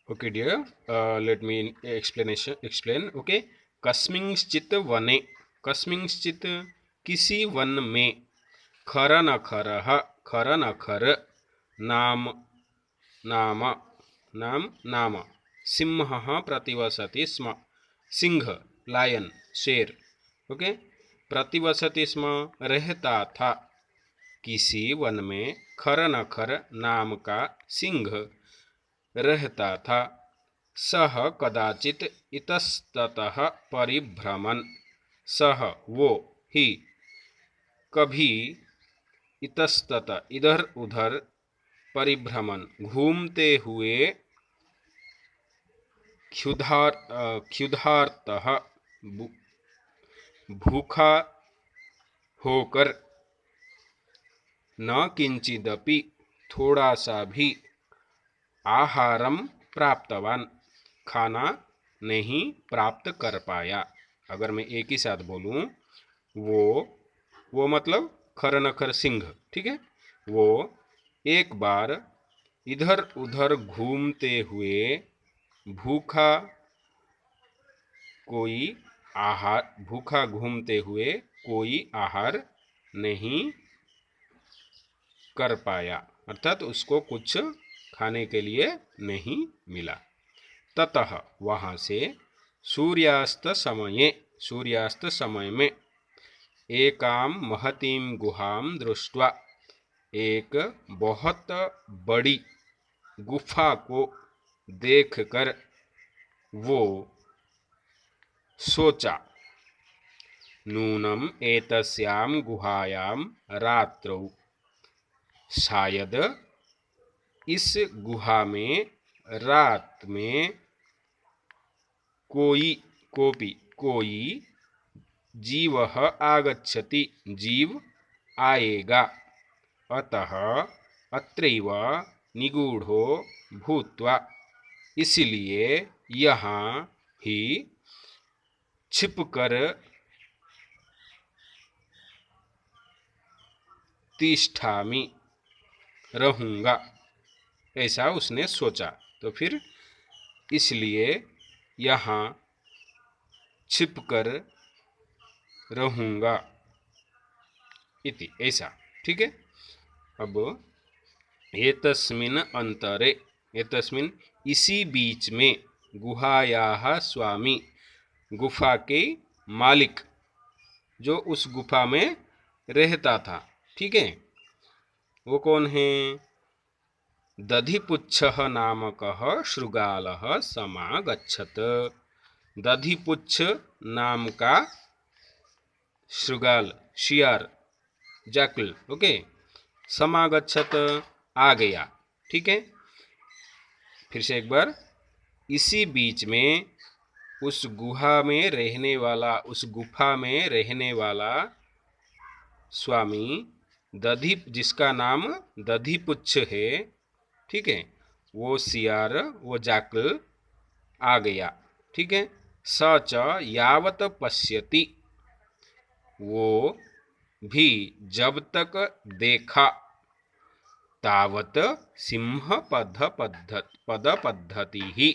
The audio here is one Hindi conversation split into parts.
Okay, dear. Let me explain. Okay. कस्मिंश्चित् वने, कस्मिंश्चित् किसी वन में, खर न खरः, खर न खर, नाम नाम नाम नाम, सिंहः प्रतिवसति स्म, सिंह लायन शेर, ओके, प्रतिवसति स्म रहता था, किसी वन में खर न खर नाम का सिंह रहता था। सह कदाचित इतस्ततः परिभ्रमन्, सह वो ही, कभी, इतस्तत इधर उधर, परिभ्रमण घूमते हुए, क्षुधार्तः भूखा होकर, न किंचिदपि थोड़ा सा भी, आहारम प्राप्तवान खाना नहीं प्राप्त कर पाया। अगर मैं एक ही साथ बोलूं, वो मतलब खर नखर सिंह, ठीक है। वो एक बार इधर उधर घूमते हुए भूखा घूमते हुए कोई आहार नहीं कर पाया, अर्थात उसको कुछ खाने के लिए नहीं मिला। ततः वहां से सूर्यास्त समय में एकाम महतीम गुहाम दृष्ट्वा, एक बहुत बड़ी गुफा को देखकर वो सोचा, नूनम एतस्याम गुहायाम रात्रौ, शायद इस गुहा में रात में कोई जीवः आगच्छति, जीव आएगा, अतः अत्रैव निगूढ़ो भूत्वा, इसलिए यहाँ ही छिपकर तिष्ठामि, रहूँगा, ऐसा उसने सोचा। तो फिर इसलिए यहाँ छिपकर रहूँगा, इति, ऐसा, ठीक है। अब एतस्मिन् अंतरे, एतस्मिन् इसी बीच में, गुहायाः स्वामी, गुफा के मालिक, जो उस गुफा में रहता था, ठीक है, वो कौन है? दधिपुच्छः नामकः शृगालः समागच्छत्, दधिपुच्छ नाम का शृगाल, शियार, जैकल, ओके, समागच्छत आ गया, ठीक है। फिर से एक बार, इसी बीच में उस गुफा में रहने वाला स्वामी दधि, जिसका नाम दधिपुच्छ है, ठीक है, वो सियार, वो जाकल आ गया, ठीक है। स च यावत पश्यति, वो भी जब तक देखा, तावत सिंह पद पद्धति ही,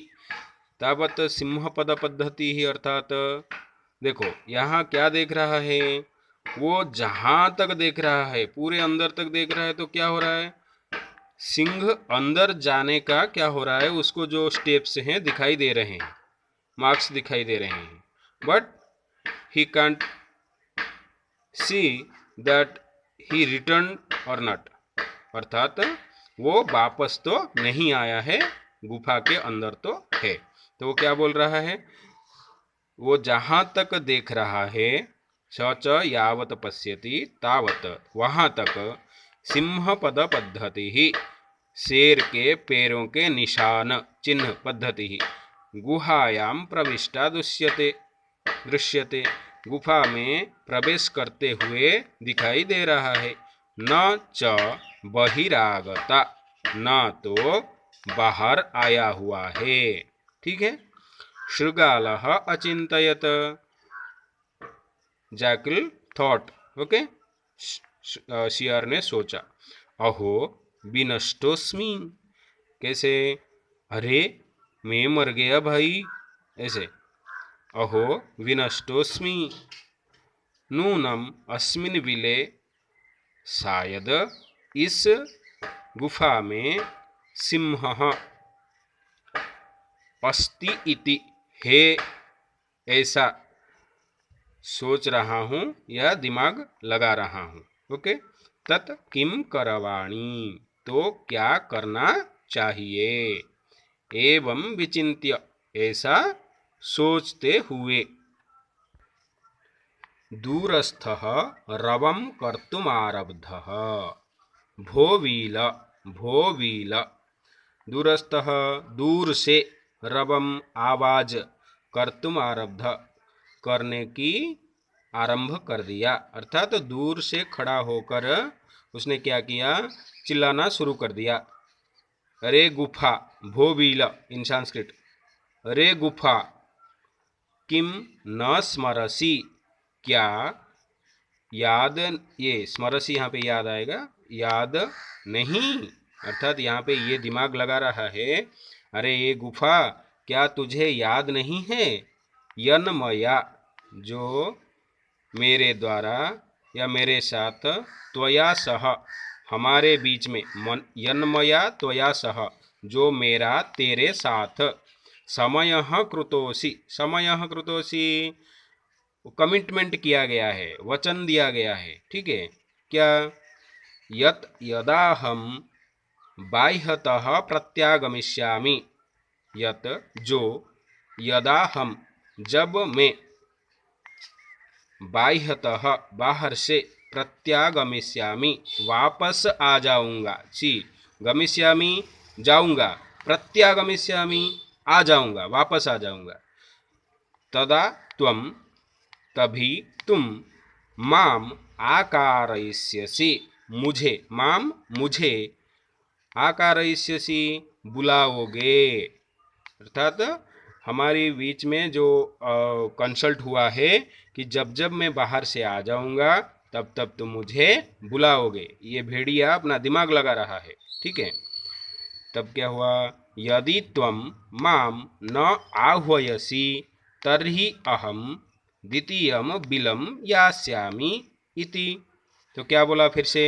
तावत सिंह पद पद्धति ही, अर्थात देखो यहाँ क्या देख रहा है, वो जहां तक देख रहा है, पूरे अंदर तक देख रहा है, तो क्या हो रहा है, सिंह अंदर जाने का क्या हो रहा है, उसको जो स्टेप्स हैं दिखाई दे रहे हैं, मार्क्स दिखाई दे रहे हैं, but he can't see that he return और नॉट, अर्थात वो वापस तो नहीं आया है, गुफा के अंदर तो है। तो वो क्या बोल रहा है, वो जहां तक देख रहा है, स च यावत पश्यति तावत, वहां तक, सिंह पद पद्धति ही, शेर के पैरों के निशान, चिन्ह, पद्धति ही, गुहायाम प्रविष्टा दृश्यते, गुफा में प्रवेश करते हुए दिखाई दे रहा है। न च बहिरागता, न तो बाहर आया हुआ है, ठीक है। शृगालः अचिंतयत, जैकल थॉट, ओके, शियार ने सोचा, अहो विनष्टोस्मि, कैसे, अरे मैं मर गया भाई, ऐसे। अहो विनष्टोस्मि, नूनम अस्मिन् विले, शायद इस गुफा में सिंह अस्ति इति, है ऐसा सोच रहा हूँ या दिमाग लगा रहा हूँ। ओके, तत् किम करवाणी, तो क्या करना चाहिए। एवं विचिन्त्य, ऐसा सोचते हुए। दूरस्थः रवं कर्तुमारब्धः, भोवील, भोवील, दूरस्थः दूर से, रवम आवाज, कर्तुम आरब्ध, करने की आरंभ कर दिया। अर्थात दूर से खड़ा होकर उसने क्या किया, चिल्लाना शुरू कर दिया। अरे गुफा, भोवील इन संस्कृत, अरे गुफा, किम न स्मरसी, क्या याद, ये स्मरसी यहाँ पे याद आएगा, याद नहीं, अर्थात यहाँ पे ये दिमाग लगा रहा है। अरे ये गुफा, क्या तुझे याद नहीं है, यन्मया, जो मेरे द्वारा या मेरे साथ, त्वया सह, हमारे बीच में, यन्मया त्वया सह, जो मेरा तेरे साथ, समयः कृतोसि, समयः कृतोसि, कमिटमेंट किया गया है, वचन दिया गया है। ठीक है, क्या, यत यदाहम बाह्यतः प्रत्यागमिष्यामि, यत जो, यदा हम, जब मैं, बाह्यतः बाहर से, प्रत्यागमिष्यामि वापस आ जाऊंगा, सी, गमिष्यामि जाऊंगा, प्रत्यागमिष्यामि आ जाऊंगा, वापस आ जाऊंगा। तदा त्वम, तभी तुम, माम आकारयिष्यसि, मुझे, माम मुझे, आकारयिष्यसि बुलाओगे, अर्थात हमारे बीच में जो कंसल्ट हुआ है कि जब जब मैं बाहर से आ जाऊंगा तब तब तुम मुझे बुलाओगे। ये भेड़िया अपना दिमाग लगा रहा है। ठीक है, तब क्या हुआ, यदि त्वम माम न आह्वयसि तर्हि अहम द्वितीयम बिलम यास्यामि इति। तो क्या बोला फिर से,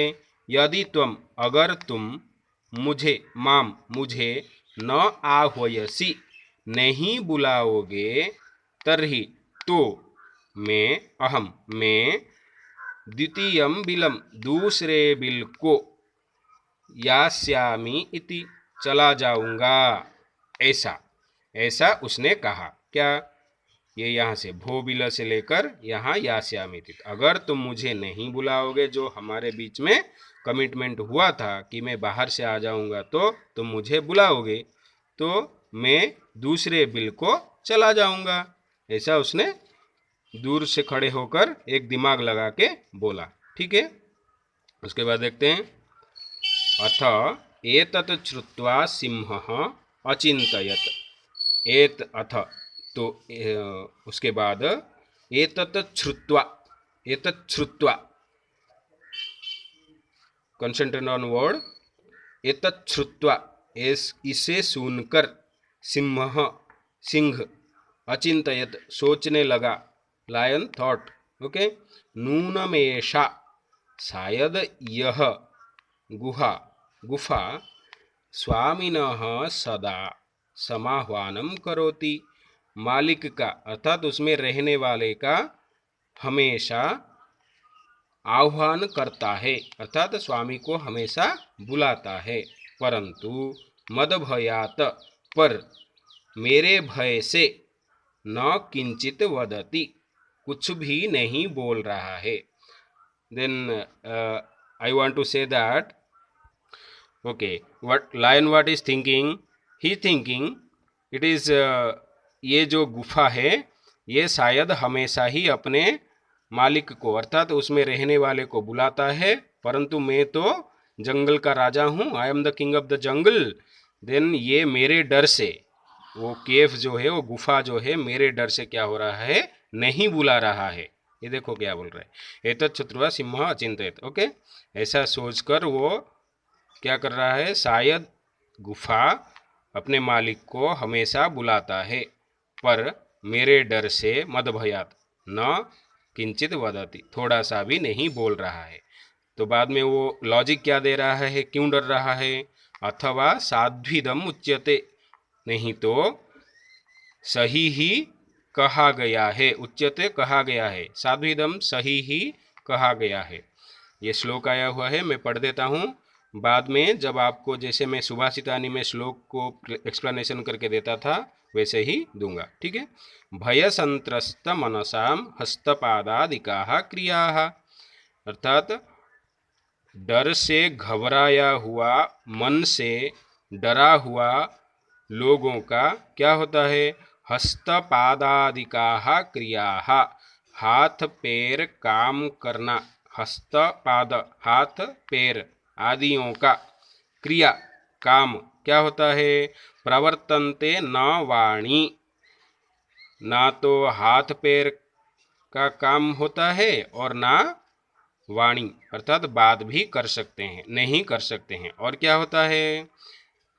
यदि तुम, अगर तुम, मुझे, माम मुझे, न आह्वयसि नहीं बुलाओगे, तर्हि तो, मैं, अहम मैं, द्वितीयम बिलम दूसरे बिल को, यास्यामि इति चला जाऊंगा, ऐसा, ऐसा उसने कहा। क्या, ये यहाँ से भोबिल से लेकर यहाँ यास्यामि थी, अगर तुम मुझे नहीं बुलाओगे, जो हमारे बीच में कमिटमेंट हुआ था कि मैं बाहर से आ जाऊंगा तो तुम मुझे बुलाओगे, तो मैं दूसरे बिल को चला जाऊंगा, ऐसा उसने दूर से खड़े होकर एक दिमाग लगा के बोला। ठीक है, उसके बाद देखते हैं, अथ एतत् श्रुत्वा सिंहः अचिन्तयत्, एत अथ, तो उसके बाद, एतत् श्रुत्वा, एतत् श्रुत्वा, कंसंट्रेट ऑन वर्ड, एतत् श्रुत्वा, इसे सुनकर, सिंह, सिंह, अचिंतयत, सोचने लगा, लायन थॉट। ओके, नूनमेषा, शायद यह गुफा स्वामिनः सदा समाह्वानं करोति, मालिक का, अर्थात उसमें रहने वाले का हमेशा आह्वान करता है, अर्थात स्वामी को हमेशा बुलाता है, परंतु मदभयात, पर मेरे भय से, न किंचित वदति, कुछ भी नहीं बोल रहा है। Then I want to say that, okay, what lion what is thinking, he thinking it is, ये जो गुफा है ये शायद हमेशा ही अपने मालिक को, अर्थात उसमें रहने वाले को बुलाता है, परंतु मैं तो जंगल का राजा हूँ, I am the king of the jungle. Then ये मेरे डर से, वो केफ जो है, वो गुफा जो है, मेरे डर से क्या हो रहा है, नहीं बुला रहा है। ये देखो क्या बोल रहा है, एतत् श्रुत्वा सिंहः अचिन्तयत्। ओके, ऐसा सोचकर वो क्या कर रहा है, शायद गुफा अपने मालिक को हमेशा बुलाता है, पर मेरे डर से मद भयात न किंचित वदति, थोड़ा सा भी नहीं बोल रहा है। तो बाद में वो लॉजिक क्या दे रहा है, क्यों डर रहा है? अथवा साध्विदम उच्यते, नहीं तो सही ही कहा गया है। उच्यते कहा गया है, साध्विदम सही ही कहा गया है। ये श्लोक आया हुआ है, मैं पढ़ देता हूँ। बाद में जब आपको, जैसे मैं सुभाषितानी में श्लोक को एक्सप्लेनेशन करके देता था वैसे ही दूंगा, ठीक है। भय संत्रस्त मनसाम हस्तपादादिकाः क्रियाः, अर्थात डर से घबराया हुआ, मन से डरा हुआ लोगों का क्या होता है? हस्तपादादिकाः क्रियाः, हाथ पैर काम करना, हस्तपाद हाथ पैर आदियों का, क्रिया काम क्या होता है? प्रवर्तन्ते न वाणी, ना तो हाथ पैर का काम होता है और ना वाणी अर्थात बात भी कर सकते हैं, नहीं कर सकते हैं। और क्या होता है?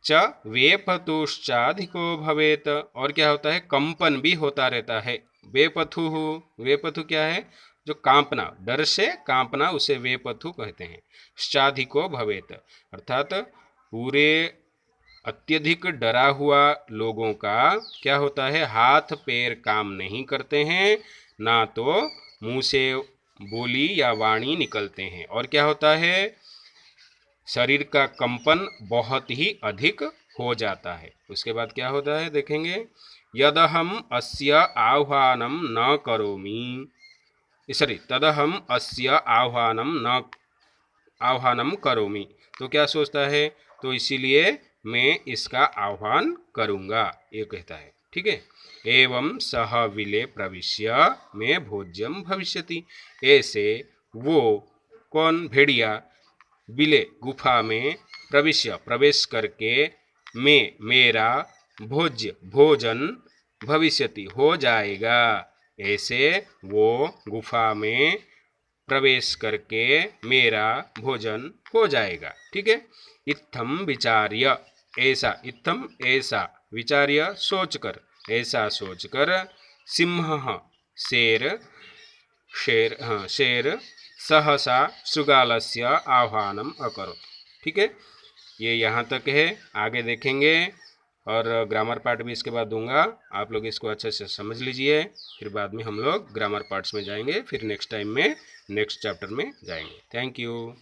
च वेपतुश्चाधिको भवेत, और क्या होता है? कंपन भी होता रहता है। वेपथु, वेपथु क्या है? जो कांपना, डर से कांपना, उसे वेपथु कहते हैं। श्चाधिको भवेत अर्थात पूरे अत्यधिक डरा हुआ लोगों का क्या होता है? हाथ पैर काम नहीं करते हैं, ना तो मुंह से बोली या वाणी निकलते हैं। और क्या होता है? शरीर का कंपन बहुत ही अधिक हो जाता है। उसके बाद क्या होता है देखेंगे, यदहम अस्य आह्वानम न करोमि, सॉरी तदहम अस्य आह्वानम करोमि, तो क्या सोचता है? तो इसीलिए मैं इसका आह्वान करूँगा, ये कहता है, ठीक है। एवं सह विले प्रविश्य में भोज्यम भविष्यति, ऐसे वो कौन? भेड़िया विले गुफा में प्रविश्य प्रवेश करके में मेरा भोज्य भोजन भविष्यति हो जाएगा, ऐसे वो गुफा में प्रवेश करके मेरा भोजन हो जाएगा, ठीक है। इत्थम विचार्य, ऐसा, इत्थम ऐसा, विचार्य सोचकर, ऐसा सोचकर, सिंह शेर, शेर हाँ शेर सहसा शृगालस्य आह्वानम अकरोत्, ठीक है। ये यहाँ तक है, आगे देखेंगे और ग्रामर पार्ट भी इसके बाद दूंगा। आप लोग इसको अच्छे से समझ लीजिए, फिर बाद में हम लोग ग्रामर पार्ट्स में जाएंगे, फिर नेक्स्ट टाइम में नेक्स्ट चैप्टर में जाएंगे। Thank you.